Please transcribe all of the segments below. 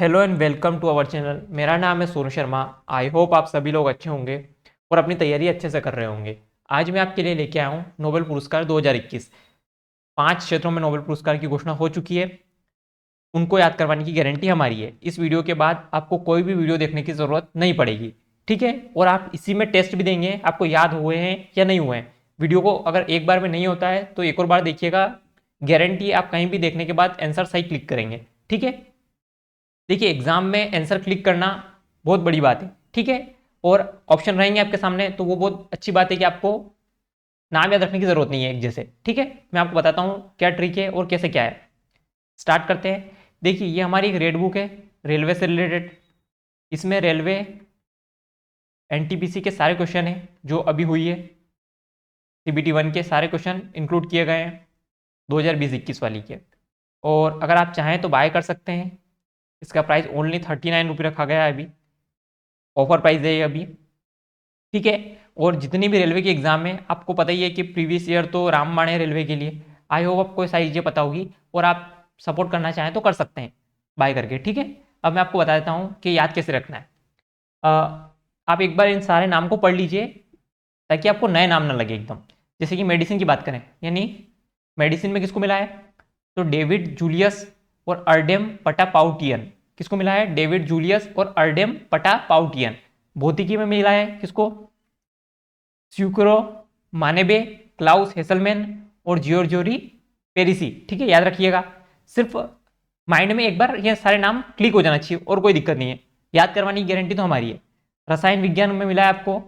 Hello and welcome to our channel. मेरा नाम है सोनू शर्मा। आई होप आप सभी लोग अच्छे होंगे और अपनी तैयारी अच्छे से कर रहे होंगे। आज मैं आपके लिए लेके आया हूँ नोबेल पुरस्कार 2021। 5 क्षेत्रों में नोबेल पुरस्कार की घोषणा हो चुकी है। उनको याद करवाने की गारंटी हमारी है। इस वीडियो के बाद आपको कोई भी वीडियो देखने की ज़रूरत नहीं पड़ेगी, ठीक है। और आप इसी में टेस्ट भी देंगे आपको याद हुए हैं या नहीं हुए हैं। वीडियो को अगर एक बार में नहीं होता है तो एक और बार देखिएगा। गारंटी आप कहीं भी देखने के बाद आंसर सही क्लिक करेंगे, ठीक है। देखिए, एग्जाम में आंसर क्लिक करना बहुत बड़ी बात है, ठीक है। और ऑप्शन रहेंगे आपके सामने तो वो बहुत अच्छी बात है कि आपको नाम याद रखने की जरूरत नहीं है एक जैसे, ठीक है। मैं आपको बताता हूँ क्या ट्रिक है और कैसे क्या है। स्टार्ट करते हैं। देखिए, ये हमारी एक रेड बुक है रेलवे से रिलेटेड। इसमें रेलवे एनटीपीसी के सारे क्वेश्चन हैं जो अभी हुई है। सीबीटी 1 के सारे क्वेश्चन इंक्लूड किए गए हैं 2020-21 वाली के। और अगर आप चाहें तो बाय कर सकते हैं। इसका प्राइस ओनली 39 रुपये रखा गया है अभी। ऑफर प्राइस है ये अभी, ठीक है। और जितनी भी रेलवे की एग्जाम है आपको पता ही है कि प्रीवियस ईयर तो रामबाण है रेलवे के लिए। आई होप आपको सारी चीज़ें पता होगी और आप सपोर्ट करना चाहें तो कर सकते हैं बाय करके, ठीक है। अब मैं आपको बता देता हूँ कि याद कैसे रखना है। अ, आप एक बार इन सारे नाम को पढ़ लीजिए ताकि आपको नए नाम ना लगे एकदम। जैसे कि मेडिसिन की बात करें, यानी मेडिसिन में किसको मिला है तो डेविड जूलियस और अर्डेम पटापाउटियन। किसको मिला है डेविड जूलियस और अर्डेम पटापाउटियन। भौतिकी में मिला है किसको स्यूक्रो मानेबे, क्लाउस हेसलमैन और जियोर्जोरी पेरिसी, ठीक है। याद रखिएगा, सिर्फ माइंड में एक बार ये सारे नाम क्लिक हो जाना चाहिए और कोई दिक्कत नहीं है। याद करवाने की गारंटी तो हमारी है। रसायन विज्ञान में मिला है आपको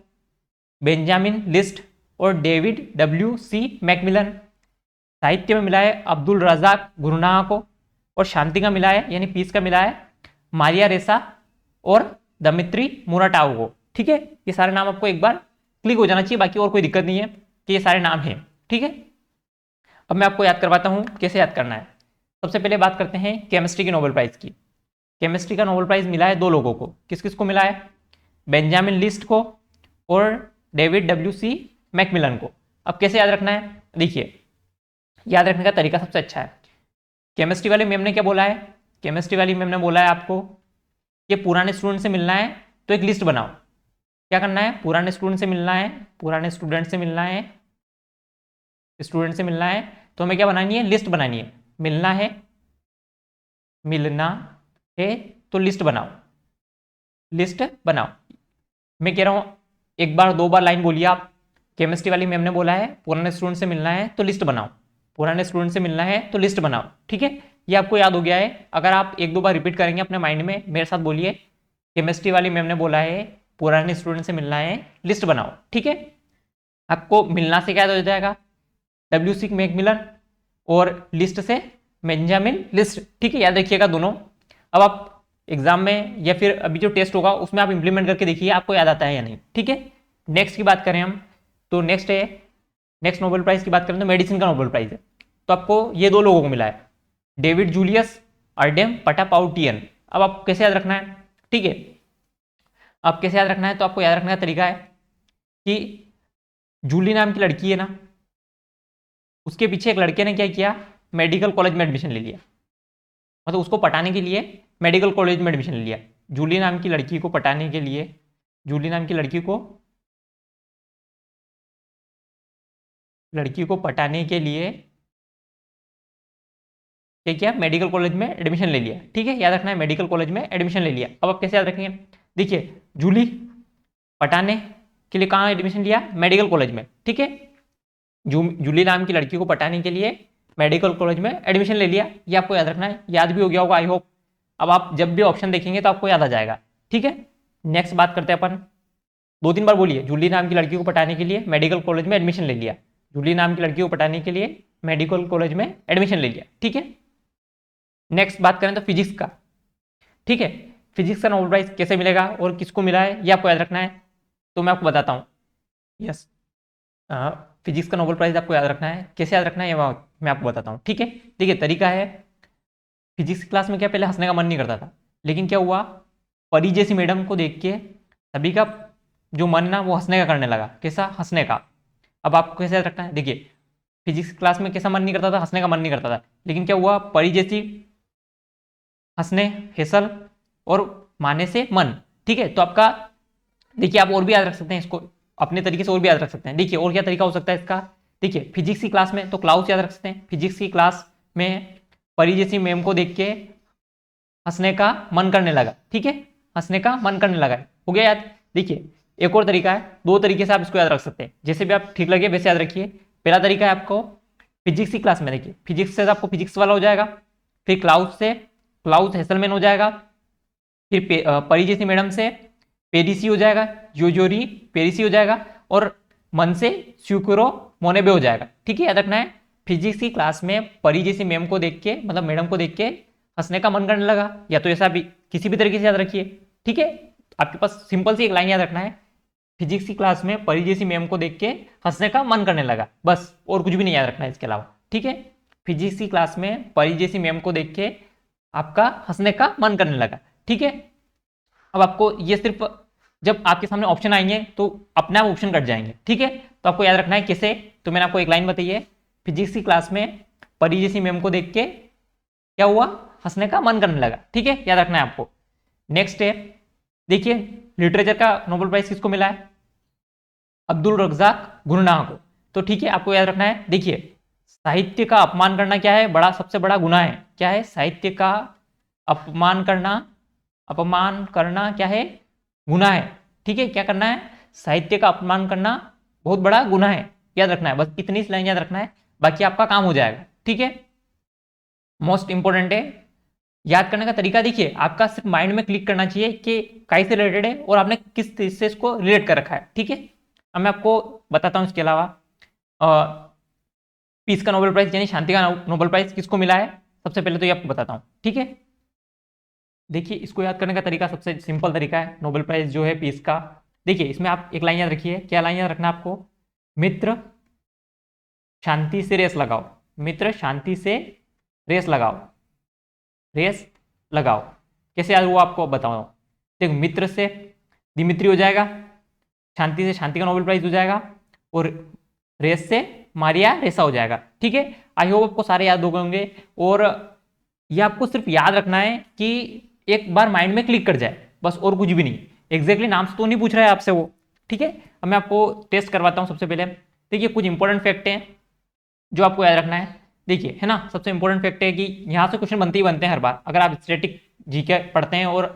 बेंजामिन लिस्ट और डेविड डब्ल्यू सी मैकमिलन। साहित्य में मिला है अब्दुल रजाक गुरनाह को। और शांति का मिला है यानी पीस का मिला है मारिया रेसा और दमित्री मुराटाओ को, ठीक है। ये सारे नाम आपको एक बार क्लिक हो जाना चाहिए, बाकी और कोई दिक्कत नहीं है कि ये सारे नाम हैं, ठीक है। अब मैं आपको याद करवाता हूँ कैसे याद करना है। सबसे पहले बात करते हैं केमिस्ट्री के नोबेल प्राइज की। केमिस्ट्री का नोबेल प्राइज मिला है 2 लोगों को। किस किस को मिला है बेंजामिन लिस्ट को और डेविड डब्ल्यू सी मैकमिलन को। अब कैसे याद रखना है, देखिए याद रखने का तरीका सबसे अच्छा है। केमिस्ट्री वाली मैम ने क्या बोला है, केमिस्ट्री वाली मैम ने बोला है आपको कि पुराने स्टूडेंट से मिलना है तो एक लिस्ट बनाओ। क्या करना है पुराने स्टूडेंट से मिलना है, पुराने स्टूडेंट से मिलना है, स्टूडेंट से मिलना है तो हमें क्या बनानी है लिस्ट बनानी है। मिलना है, मिलना है तो लिस्ट बनाओ, लिस्ट बनाओ। मैं कह रहा हूँ एक बार 2 बार लाइन बोलिए आप। केमिस्ट्री वाली मैम ने बोला है पुराने स्टूडेंट से मिलना है तो लिस्ट बनाओ, पुराने स्टूडेंट से मिलना है तो लिस्ट बनाओ, ठीक है। ये आपको याद हो गया है। अगर आप 1-2 बार रिपीट करेंगे अपने माइंड में, मेरे साथ बोलिए केमिस्ट्री वाली मैम ने बोला है पुराने स्टूडेंट से मिलना है लिस्ट बनाओ, ठीक है। आपको मिलना से क्या हो जाएगा डब्ल्यू सी मैकमिलन और लिस्ट से बेंजामिन लिस्ट, ठीक है। याद रखिएगा दोनों। अब आप एग्जाम में या फिर अभी जो टेस्ट होगा उसमें आप इंप्लीमेंट करके देखिए आपको याद आता है या नहीं, ठीक है। नेक्स्ट की बात करें हम तो नेक्स्ट है, नेक्स्ट नोबेल प्राइज की बात करें तो मेडिसिन का नोबेल प्राइज है। तो आपको ये 2 लोगों को मिला है डेविड जूलियस अर्डेम पटापाउटियन। अब आप कैसे याद रखना है, ठीक है। अब कैसे याद रखना है तो आपको याद रखने का तरीका है कि जूली नाम की लड़की है ना, उसके पीछे एक लड़के ने क्या किया मेडिकल कॉलेज में एडमिशन ले लिया। मतलब उसको पटाने के लिए मेडिकल कॉलेज में एडमिशन ले लिया। जूली नाम की लड़की को पटाने के लिए, जूली नाम की लड़की को पटाने के लिए क्या किया मेडिकल कॉलेज में एडमिशन ले लिया, ठीक है। याद रखना है मेडिकल कॉलेज में एडमिशन ले लिया। अब आप कैसे याद रखेंगे, देखिए जूली पटाने के लिए कहाँ एडमिशन लिया मेडिकल कॉलेज में, ठीक है। जूली नाम की लड़की को पटाने के लिए मेडिकल कॉलेज में एडमिशन ले लिया। ये आपको याद रखना है, याद भी हो गया होगा आई होप। अब आप जब भी ऑप्शन देखेंगे तो आपको याद आ जाएगा, ठीक है। नेक्स्ट बात करते हैं अपन, 2-3 बार बोलिए जूली नाम की लड़की को पटाने के लिए मेडिकल कॉलेज में एडमिशन ले लिया, जूली नाम की लड़की को पटाने के लिए मेडिकल कॉलेज में एडमिशन ले लिया, ठीक है। नेक्स्ट बात करें तो फिजिक्स का, ठीक है। फिजिक्स का नोबेल प्राइज कैसे मिलेगा और किसको मिला है ये आपको याद रखना है। तो मैं आपको बताता हूँ, यस फिजिक्स का नोबेल प्राइज आपको याद रखना है। कैसे याद रखना है ये मैं आपको बताता हूँ, ठीक है। देखिए तरीका है, फिजिक्स की क्लास में क्या पहले हंसने का मन नहीं करता था, लेकिन क्या हुआ परी जैसी मैडम को देख के सभी का जो मन ना वो हंसने का करने लगा। कैसा हंसने का। अब आपको कैसे याद रखना है, देखिए फिजिक्स क्लास में कैसा मन नहीं करता था हंसने का मन नहीं करता था, लेकिन क्या हुआ परी जैसी हंसने हेसल और माने से मन। ठीक है, तो आपका देखिए आप और भी याद रख सकते हैं इसको, अपने तरीके से और भी याद रख सकते हैं। देखिए और क्या तरीका हो सकता है इसका, देखिए फिजिक्स की क्लास में तो क्लाउस याद रख सकते हैं। फिजिक्स की क्लास में परी जैसी मैम को देख के हंसने का मन करने लगा। ठीक है, हंसने का मन करने लगा, हो गया याद। देखिए एक और तरीका है, दो तरीके से आप इसको याद रख सकते हैं, जैसे भी आप ठीक लगे वैसे याद रखिए। पहला तरीका है आपको फिजिक्स की क्लास में, देखिए फिजिक्स से आपको फिजिक्स वाला हो जाएगा, फिर क्लाउस से क्लाउस हेसलमैन हो जाएगा, फिर परी जैसी मैडम से पेरिसी हो जाएगा, जोजोरी पेरिसी हो जाएगा, और मन से स्यूकुरो मोनेबे हो जाएगा। ठीक है, याद रखना है फिजिक्स की क्लास में परी जैसी मैम को देख के, मतलब मैडम को देख के हंसने का मन करने लगा, या तो ऐसा भी किसी भी तरीके से याद रखिए। ठीक है, आपके पास सिंपल सी एक लाइन याद रखना है, फिजिक्स की क्लास में परी जैसी मैम को देख के हंसने का मन करने लगा, बस और कुछ भी नहीं याद रखना है इसके अलावा। ठीक है, फिजिक्स की क्लास में परी जैसी मैम को देख के आपका हंसने का मन करने लगा। ठीक है, अब आपको ये सिर्फ जब आपके सामने ऑप्शन आएंगे तो अपने आप ऑप्शन कट जाएंगे। ठीक है, तो आपको याद रखना है कैसे, तो मैंने आपको एक लाइन बताई है, फिजिक्स की क्लास में परी जैसी मैम को देख के क्या हुआ, हंसने का मन करने लगा। ठीक है, याद रखना है आपको। नेक्स्ट है, देखिए लिटरेचर का नोबेल प्राइज किसको मिला है, अब्दुल रज़ाक गुरनाह को। तो ठीक है, आपको याद रखना है, देखिए साहित्य का अपमान करना क्या है, बड़ा सबसे बड़ा गुनाह है। क्या है, साहित्य का अपमान करना क्या है, गुनाह है। ठीक है, क्या करना है, साहित्य का अपमान करना बहुत बड़ा गुनाह है, याद रखना है, बस इतनी सी लाइन याद रखना है, बाकी आपका काम हो जाएगा। ठीक है, मोस्ट इंपोर्टेंट है, याद करने का तरीका देखिए आपका सिर्फ माइंड में क्लिक करना चाहिए कि काई से रिलेटेड है और आपने किस चीज से इसको रिलेट कर रखा है। ठीक है, अब मैं आपको बताता हूं इसके अलावा पीस का नोबेल प्राइज यानी शांति का नोबेल प्राइज किसको मिला है, सबसे पहले तो ये आपको बताता हूं। ठीक है, देखिए इसको याद करने का तरीका सबसे सिंपल तरीका है, नोबेल प्राइज जो है पीस का, देखिए इसमें आप एक लाइन याद रखिए, क्या लाइन याद रखना आपको, मित्र शांति से रेस लगाओ, मित्र शांति से रेस लगाओ, रेस लगाओ। कैसे याद हुआ आपको बताओ, देखो मित्र से दिमित्री हो जाएगा, शांति से शांति का नोबेल प्राइज हो जाएगा, और रेस से मारिया रेसा हो जाएगा। ठीक है, आई होप आपको सारे याद हो गए होंगे, और ये आपको सिर्फ याद रखना है कि एक बार माइंड में क्लिक कर जाए, बस और कुछ भी नहीं। एग्जैक्टली नाम से तो नहीं पूछ रहा है आपसे वो। ठीक है, अब मैं आपको टेस्ट करवाता हूँ सबसे पहले। देखिए कुछ इंपॉर्टेंट फैक्ट हैं जो आपको याद रखना है, देखिए है ना, सबसे इंपॉर्टेंट फैक्ट है कि यहाँ से क्वेश्चन बनते ही बनते हैं हर बार, अगर आप स्टैटिक जीके पढ़ते हैं और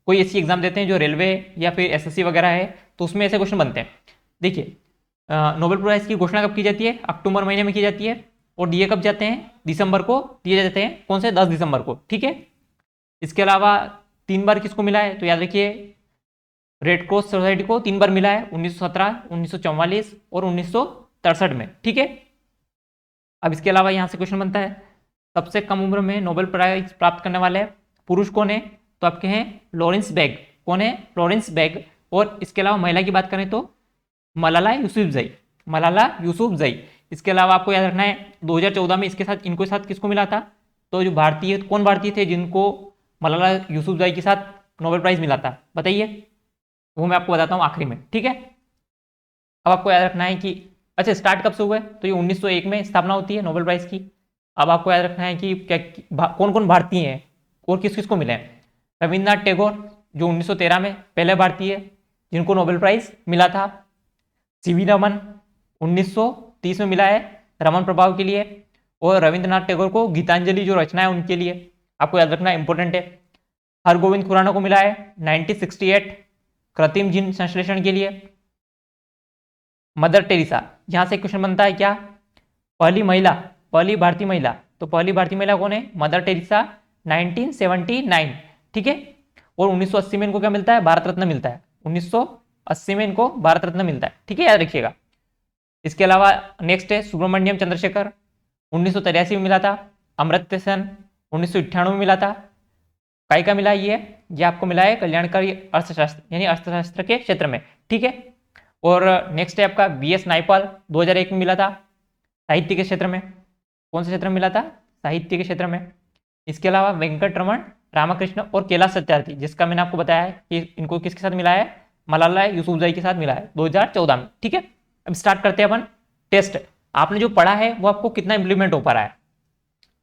कोई ऐसी एग्जाम देते हैं जो रेलवे या फिर एसएससी वगैरह है, तो उसमें ऐसे क्वेश्चन बनते हैं। देखिए नोबेल प्राइज की घोषणा कब की जाती है, अक्टूबर महीने में की जाती है, और दिए कब जाते हैं, दिसंबर को दिए जाते हैं, कौन से 10 दिसंबर को। ठीक है, इसके अलावा 3 बार किसको मिला है, तो याद रखिए रेड क्रॉस सोसाइटी को 3 बार मिला है, 1917, 1944 और 1963 में। ठीक है, अब इसके अलावा यहाँ से क्वेश्चन बनता है, सबसे कम उम्र में नोबेल प्राइज प्राप्त करने वाले पुरुष कौन है, तो आपके हैं लॉरेंस बेग। कौन है, लॉरेंस बेग। और इसके अलावा महिला की बात करें तो मलाला यूसुफजई, मलाला यूसुफजई। इसके अलावा आपको याद रखना है 2014 में इसके साथ इनको साथ किसको मिला था, तो जो भारतीय, कौन भारतीय थे जिनको मलाला यूसुफजई के साथ नोबेल प्राइज मिला था, बताइए, वो मैं आपको बताता हूँ आखिरी में। ठीक है, अब आपको याद रखना है कि अच्छा स्टार्ट कब से हुआ है, तो ये 1901 में स्थापना होती है नोबेल प्राइज की। अब आपको याद रखना है कि क्या कौन कौन भारतीय हैं और किस किस को मिले हैं। रविंद्रनाथ टैगोर जो 1913 में पहले भारतीय जिनको नोबेल प्राइज मिला था। सीवी रमन 1930 में मिला है रमन प्रभाव के लिए, और रविंद्रनाथ टैगोर को गीतांजलि जो रचना है उनके लिए, आपको याद रखना इंपॉर्टेंट है। हरगोविंद खुराना को मिला है 1968 कृत्रिम जीन संश्लेषण के लिए। मदर टेरेसा, यहां से क्वेश्चन बनता है क्या, पहली महिला, पहली भारतीय महिला, तो पहली भारतीय महिला कौन है, मदर टेरेसा 1979। ठीक है, और 1980 में इनको क्या मिलता है, भारत रत्न मिलता है, 1980 में इनको भारत रत्न मिलता है। ठीक है, याद रखिएगा। इसके अलावा नेक्स्ट है सुब्रमण्यम चंद्रशेखर 1983 में मिला था। अमर्त्य सेन 1998 में मिला था। काय का मिला ये आपको मिला है कल्याणकारी अर्थशास्त्र यानी अर्थशास्त्र के क्षेत्र में। ठीक है, और नेक्स्ट है आपका BS नायपाल 2001 में मिला था साहित्य के क्षेत्र में। कौन से क्षेत्र में मिला था, साहित्य के क्षेत्र में। इसके अलावा वेंकट रमन रामकृष्ण और कैलाश सत्यार्थी, जिसका मैंने आपको बताया है कि इनको किसके साथ मिला है, मलाला यूसुफजई के साथ मिला है 2014 में। ठीक है, अब स्टार्ट करते हैं अपन टेस्ट। आपने जो पढ़ा है वो आपको कितना इंप्लीमेंट हो पा रहा है,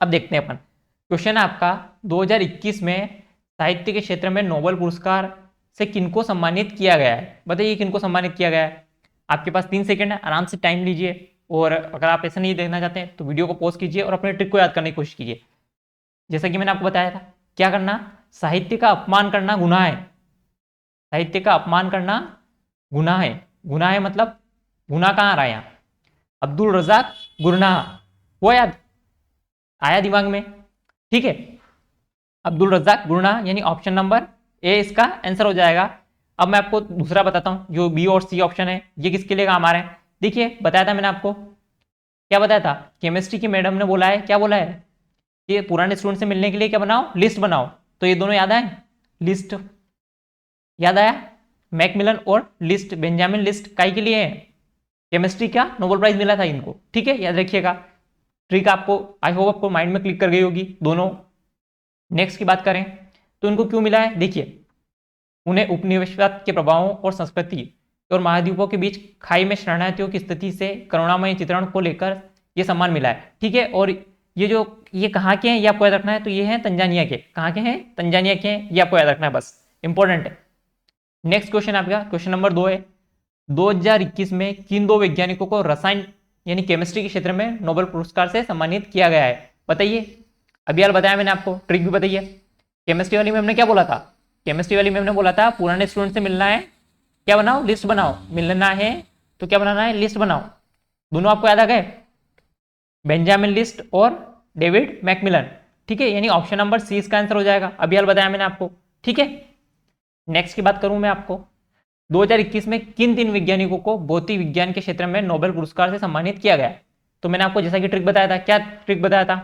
अब देखते हैं अपन। क्वेश्चन है आपका 2021 में साहित्य के क्षेत्र में नोबेल पुरस्कार से किनको सम्मानित किया गया है? बताइए किनको सम्मानित किया गया है। आपके पास 3 सेकंड है, आराम से टाइम लीजिए, और अगर आप ऐसा नहीं देखना चाहते हैं तो वीडियो को पॉज कीजिए और अपने ट्रिक को याद करने की कोशिश कीजिए। जैसा कि मैंने आपको बताया था, क्या करना, साहित्य का अपमान करना गुनाह है। साहित्य का अपमान करना गुनाह है। गुनाह है मतलब गुनाह कहाँ आ रहा है यहाँ? अब्दुल रज़ाक गुरनाह, वो याद आया दिमाग में? ठीक है, अब्दुल रज़ाक गुरनाह यानी ऑप्शन नंबर ए इसका आंसर हो जाएगा। अब मैं आपको दूसरा बताता हूं, जो बी और सी ऑप्शन है, ये किसके लिए काम आ रहे हैं। देखिए, बताया था मैंने आपको, क्या बताया था, केमिस्ट्री की मैडम ने बोला है, क्या बोला है कि पुराने स्टूडेंट से मिलने के लिए क्या बनाओ, लिस्ट बनाओ। तो ये दोनों याद आए, लिस्ट याद आया, मैकमिलन और लिस्ट, बेंजामिन लिस्ट काई के लिए है, केमिस्ट्री का नोबेल प्राइज मिला था इनको। ठीक है, याद रखिएगा। ट्रिक आपको, आई होप आपको माइंड में क्लिक कर गई होगी दोनों। नेक्स्ट की बात करें तो इनको क्यों मिला है, देखिए, उन्हें उपनिवेशवाद के प्रभावों और संस्कृति और महाद्वीपों के बीच खाई में शरणार्थियों की स्थिति से करुणामय चित्रण को लेकर यह सम्मान मिला है। ठीक है, और ये कहाँ के हैं ये आपको याद रखना है, तो ये हैं तंजानिया के। कहाँ के हैं? तंजानिया के हैं, ये आपको याद रखना है, बस इंपॉर्टेंट है। नेक्स्ट क्वेश्चन आपका क्वेश्चन नंबर 2 है, 2021 में किन 2 वैज्ञानिकों को रसायन यानी केमिस्ट्री के क्षेत्र में नोबेल पुरस्कार से सम्मानित किया गया है? बताइए। अभी यार बताया मैंने आपको, ट्रिक भी बताइए। केमिस्ट्री वाली मैम ने क्या बोला था, केमिस्ट्री वाली मैम ने बोला था पुराने स्टूडेंट से मिलना है, क्या बनाओ, लिस्ट बनाओ। मिलना है तो क्या बनाना है, लिस्ट बनाओ। दोनों आपको याद आ गए, बेंजामिन लिस्ट और डेविड मैकमिलन। ठीक है, यानी ऑप्शन नंबर सी इसका आंसर हो जाएगा। अभी यार बताया मैंने आपको। ठीक है, नेक्स्ट की बात करूं मैं आपको, 2021 में किन 3 वैज्ञानिकों को भौतिक विज्ञान के क्षेत्र में नोबेल पुरस्कार से सम्मानित किया गया? तो मैंने आपको जैसा कि ट्रिक बताया था, क्या ट्रिक बताया था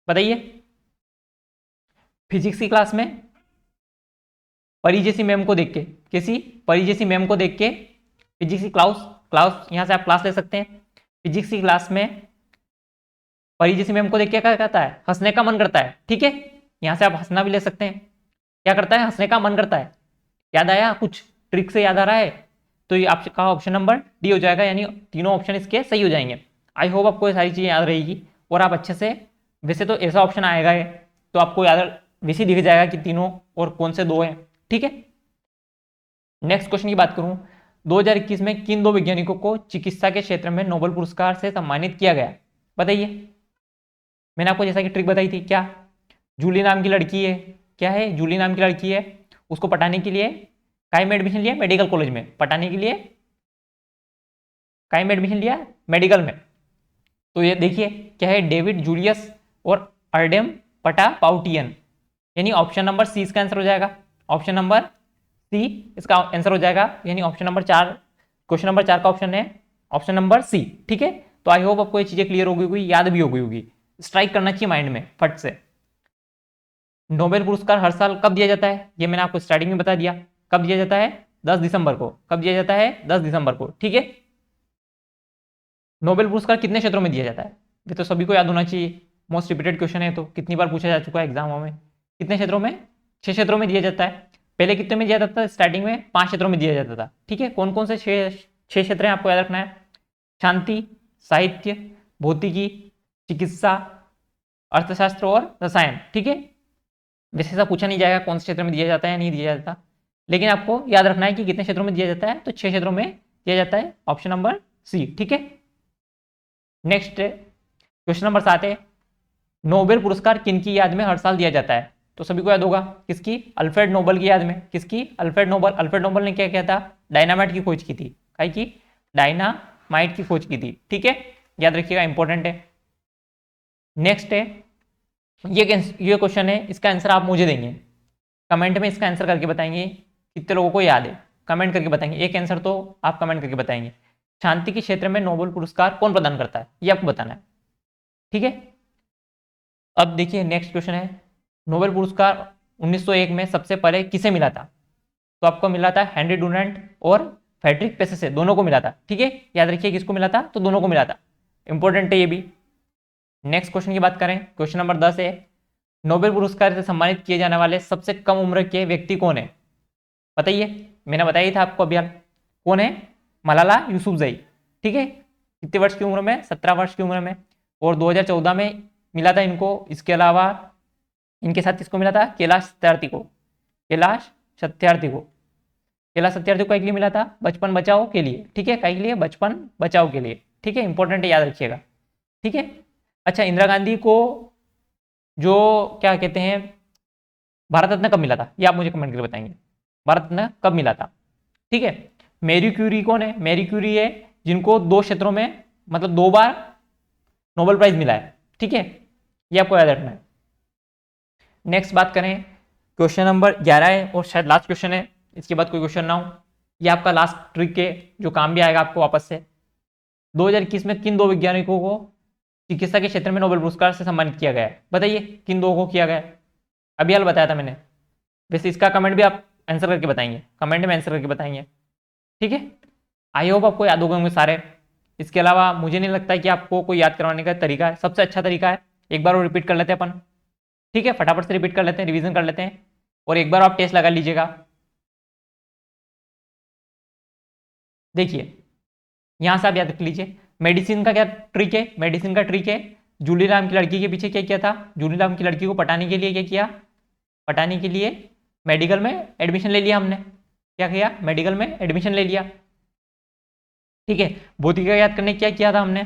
बताइए। फिजिक्स की क्लास में परी जैसी मैम को देख के, किसी परी जैसी मैम को देख के, फिजिक्स की क्लास यहां से आप क्लास ले सकते हैं। फिजिक्स की क्लास में परी जैसी मैम को देख के क्या कहता है, हंसने का मन करता है। ठीक है, यहां से आप हंसना भी ले सकते हैं। क्या करता है, हंसने का मन करता है। याद आया, कुछ ट्रिक से याद आ रहा है, तो ये आपका ऑप्शन नंबर डी हो जाएगा, यानी तीनों ऑप्शन इसके सही हो जाएंगे। आई होप आपको ये सारी चीजें याद रहेगी और आप अच्छे से, वैसे तो ऐसा ऑप्शन आएगा है तो आपको याद वैसे दिख जाएगा कि तीनों और कौन से 2 हैं। ठीक है, नेक्स्ट क्वेश्चन की बात करूं, 2021 में किन 2 वैज्ञानिकों को चिकित्सा के क्षेत्र में नोबेल पुरस्कार से सम्मानित किया गया? बताइए। मैंने आपको जैसा कि ट्रिक बताई थी, क्या, जूली नाम की लड़की है, क्या है, जूली नाम की लड़की है, उसको पटाने के लिए काई में एडमिशन लिया, मेडिकल कॉलेज में, पटाने के लिए काई में एडमिशन लिया, मेडिकल में। तो ये देखिए क्या है, डेविड जूलियस और अर्डेम पटा पाउटियन, यानी ऑप्शन नंबर सी इसका आंसर हो जाएगा। ऑप्शन नंबर सी इसका आंसर हो जाएगा, यानी ऑप्शन नंबर 4, क्वेश्चन नंबर 4 का ऑप्शन है ऑप्शन नंबर सी। ठीक है, तो आई होप आपको ये चीजें क्लियर हो गई होगी, याद भी हो गई होगी, स्ट्राइक करना चाहिए माइंड में फट से। नोबेल पुरस्कार हर साल कब दिया जाता है, ये मैंने आपको स्टार्टिंग में बता दिया। कब दिया जाता है? 10 दिसंबर को। कब दिया जाता है? 10 दिसंबर को। ठीक है, नोबेल पुरस्कार कितने क्षेत्रों में दिया जाता है? ये तो सभी को याद होना चाहिए, मोस्ट रिपीटेड क्वेश्चन है, तो कितनी बार पूछा जा चुका है एग्जामों में। कितने क्षेत्रों में? 6 क्षेत्रों में दिया जाता है। पहले कितने में दिया जाता था? स्टार्टिंग में 5 क्षेत्रों में दिया जाता था। ठीक है, कौन कौन से 6 क्षेत्र हैं आपको याद रखना है, शांति, साहित्य, भौतिकी, चिकित्सा, अर्थशास्त्र और रसायन। ठीक है, वैसे ऐसा पूछा नहीं जाएगा कौन से क्षेत्र में दिया जाता है या नहीं दिया जाता, लेकिन आपको याद रखना है कि कितने क्षेत्रों में दिया जाता है, तो 6 क्षेत्रों में दिया जाता है, ऑप्शन नंबर सी। ठीक है, नेक्स्ट क्वेश्चन नंबर 7 है, नोबेल पुरस्कार किनकी याद में हर साल दिया जाता है? तो सभी को याद होगा, किसकी? अल्फ्रेड नोबेल की याद में। किसकी? Alfred Nobel. अल्फ्रेड नोबेल ने क्या किया था? डायनामाइट की खोज की थी। काय की? डायनामाइट की खोज की थी। ठीक है, याद रखिएगा, इंपॉर्टेंट है। नेक्स्ट है, ये क्वेश्चन है, इसका आंसर आप मुझे देंगे, कमेंट में इसका आंसर करके बताएंगे कितने लोगों को याद है, कमेंट करके बताएंगे। एक आंसर तो आप कमेंट करके बताएंगे। शांति के क्षेत्र में नोबेल पुरस्कार कौन प्रदान करता है, ये आपको बताना है। ठीक है, अब देखिए नेक्स्ट क्वेश्चन है, नोबेल पुरस्कार 1901 में सबसे पहले किसे मिला था? तो आपको मिला था हेनरी डुनांट और फ्रेडरिक पेसेसे, दोनों को मिला था। ठीक है, याद रखिए किसको मिला था, तो दोनों को मिला था, इंपॉर्टेंट है ये भी। नेक्स्ट क्वेश्चन की बात करें, क्वेश्चन नंबर 10 है, नोबेल पुरस्कार से सम्मानित किए जाने वाले सबसे कम उम्र के व्यक्ति कौन है? बताइए, मैंने बताया ही था आपको अभी, कौन है? मलाला यूसुफजई। ठीक है, कितने वर्ष की उम्र में? 17 वर्ष की उम्र में, और 2014 में मिला था इनको। इसके अलावा इनके साथ किसको मिला था? कैलाश सत्यार्थी को। कैलाश सत्यार्थी को, कैलाश सत्यार्थी को के लिए मिला था, बचपन बचाओ के लिए, ठीक है, कई के लिए, बचपन बचाओ के लिए, ठीक है, इंपॉर्टेंट है, याद रखिएगा, ठीक है। अच्छा, इंदिरा गांधी को जो क्या कहते हैं भारत रत्न कब मिला था, ये आप मुझे कमेंट करके बताएंगे, भारत रत्न कब मिला था, ठीक है। मैरी क्यूरी कौन है, मैरी क्यूरी है जिनको 2 क्षेत्रों में मतलब 2 बार नोबेल प्राइज मिला है, ठीक है, ये आपको याद रखना है। नेक्स्ट बात करें, क्वेश्चन नंबर 11 है और शायद लास्ट क्वेश्चन है, इसके बाद कोई क्वेश्चन ना हो, ये आपका लास्ट ट्रिक है जो काम भी आएगा आपको वापस से। 2021 में किन 2 वैज्ञानिकों को चिकित्सा के क्षेत्र में नोबेल पुरस्कार से सम्मानित किया गया है, बताइए किन 2 को किया गया है, अभी हाल बताया था मैंने, वैसे इसका कमेंट भी आप आंसर करके बताएंगे, कमेंट में आंसर करके बताएंगे, ठीक है। आई होप आपको याद होंगे सारे, इसके अलावा मुझे नहीं लगता है कि आपको कोई याद करवाने का तरीका है, सबसे अच्छा तरीका है एक बार वो रिपीट कर लेते हैं अपन, ठीक है, फटाफट से रिपीट कर लेते हैं, रिवीजन कर लेते हैं, और एक बार आप टेस्ट लगा लीजिएगा। देखिए यहां से आप याद रख लीजिए, मेडिसिन का क्या ट्रिक है, मेडिसिन का ट्रिक है, जूली राम की लड़की के पीछे क्या किया था, जूली राम की लड़की को पटाने के लिए क्या किया, पटाने के लिए मेडिकल में एडमिशन ले लिया हमने, क्या किया, मेडिकल में एडमिशन ले लिया, ठीक है। भौतिकी याद करने क्या किया था हमने,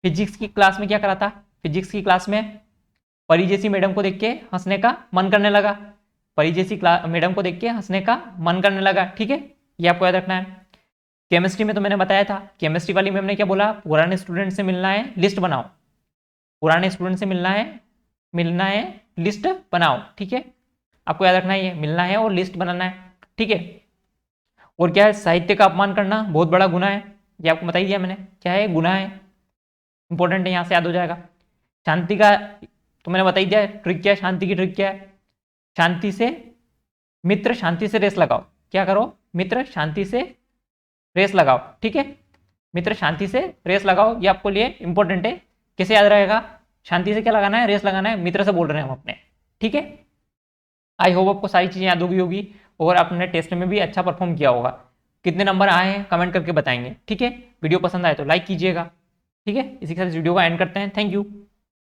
फिजिक्स की क्लास में क्या करा था, फिजिक्स की क्लास में परी जैसी मैडम को देख के हंसने का मन करने लगा, परी जैसी मैडम को देख के हंसने का मन करने लगा, ठीक है, ये आपको याद रखना है। केमिस्ट्री में तो मैंने बताया था, केमिस्ट्री वाली मैम ने क्या बोला, पुराने स्टूडेंट से मिलना है, लिस्ट बनाओ, पुराने स्टूडेंट से मिलना है, लिस्ट बनाओ, ठीक है, आपको याद रखना है, ये मिलना है और लिस्ट बनाना है, ठीक है। और क्या है, साहित्य का अपमान करना बहुत बड़ा गुनाह है, ये आपको बता ही दिया मैंने, क्या है, गुनाह है, इंपॉर्टेंट है, यहाँ से याद हो जाएगा। शांति का तो मैंने बता ही दिया, ट्रिक क्या है, शांति की ट्रिक क्या है, शांति से मित्र शांति से रेस लगाओ, क्या करो, मित्र शांति से रेस लगाओ, ठीक है, मित्र शांति से रेस लगाओ, ये आपको लिए इंपॉर्टेंट है, कैसे याद रहेगा, शांति से क्या लगाना है, रेस लगाना है, मित्र से बोल रहे हैं हम अपने, ठीक है। आई होप आपको सारी चीज़ें याद होगी और आपने टेस्ट में भी अच्छा परफॉर्म किया होगा, कितने नंबर आए हैं कमेंट करके बताएंगे, ठीक है। वीडियो पसंद आए तो लाइक कीजिएगा, ठीक है। इसी के साथ इस वीडियो को एंड करते हैं, थैंक यू।